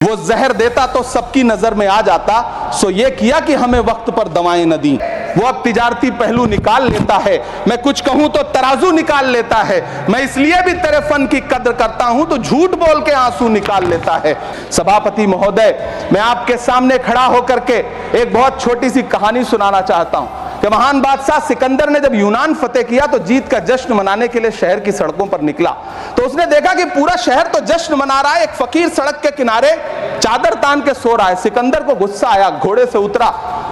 वो जहर देता तो सबकी नजर में आ जाता, सो ये किया कि हमें वक्त पर दवाएं न दी। वो अब तिजारती पहलू निकाल लेता है, मैं कुछ कहूं तो तराजू निकाल लेता है। मैं इसलिए भी तेरे फन की कद्र करता हूं तो झूठ बोल के आंसू निकाल लेता है। सभापति महोदय, मैं आपके सामने खड़ा होकर के एक बहुत छोटी सी कहानी सुनाना चाहता हूं कि महान बादशाह सिकंदर ने जब यूनान फतेह किया तो जीत का जश्न मनाने के लिए शहर की सड़कों पर निकला। तो उसने देखा कि पूरा शहर तो जश्न मना रहा है, एक फकीर सड़क के किनारे चादर तान के सो रहा है। सिकंदर को गुस्सा आया, घोड़े से उतरा,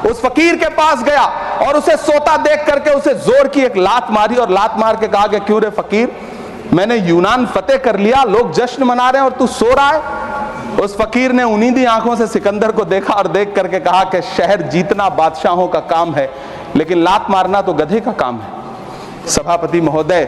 उस फकीर के पास गया और उसे सोता देख करके उसे जोर की एक लात मारी और लात मार के कहा कि क्यों रे फकीर, मैंने यूनान फतेह कर लिया, लोग जश्न मना रहे हैं और तू सो रहा है। उस फकीर ने उन्नीदी आंखों से सिकंदर को देखा और देख करके कहा कि शहर जीतना बादशाहों का काम है, लेकिन लात मारना तो गधे का काम है। सभापति महोदय,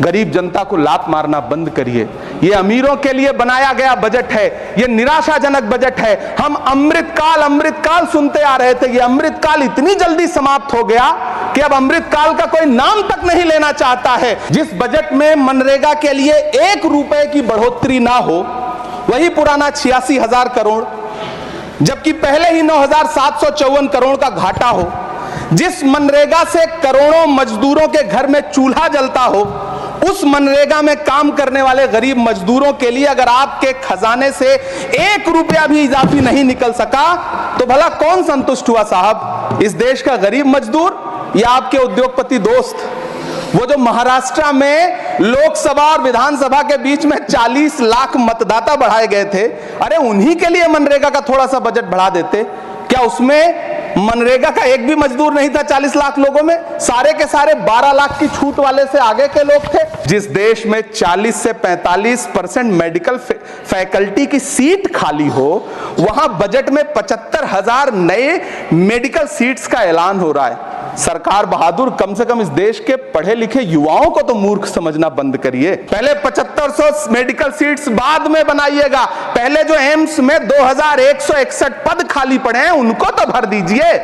गरीब जनता को लात मारना बंद करिए। ये अमीरों के लिए बनाया गया बजट है, ये निराशाजनक बजट है। हम अमृतकाल सुनते आ रहे थे, ये अमृतकाल इतनी जल्दी समाप्त हो गया कि अब अमृतकाल का कोई नाम तक नहीं लेना चाहता है। जिस बजट में मनरेगा के लिए 1 रुपए की बढ़ोतरी ना हो, वही पुराना 86,000 करोड़, जबकि पहले ही 9,754 करोड़ का घाटा हो। जिस मनरेगा से करोड़ों मजदूरों के घर में चूल्हा जलता हो, उस मनरेगा में काम करने वाले गरीब मजदूरों के लिए अगर आपके खजाने से 1 रुपया भी इजाफी नहीं निकल सका तो भला कौन संतुष्ट हुआ साहब? इस देश का गरीब मजदूर या आपके उद्योगपति दोस्त? वो जो महाराष्ट्र में लोकसभा और विधानसभा के बीच में 40 लाख मतदाता बढ़ाए गए थे, अरे उन्हीं के लिए मनरेगा का थोड़ा सा बजट बढ़ा देते। क्या उसमें मनरेगा का एक भी मजदूर नहीं था 40 लाख लोगों में? सारे के सारे 12 लाख की छूट वाले से आगे के लोग थे। जिस देश में 40 से 45% मेडिकल फैकल्टी की सीट खाली हो, वहां बजट में 75,000 नए मेडिकल सीट्स का ऐलान हो रहा है। सरकार बहादुर, कम से कम इस देश के पढ़े लिखे युवाओं को तो मूर्ख समझना बंद करिए। पहले 7500 मेडिकल सीट्स बाद में बनाइएगा, पहले जो एम्स में 2161 पद खाली पड़े हैं उनको तो भर दीजिए।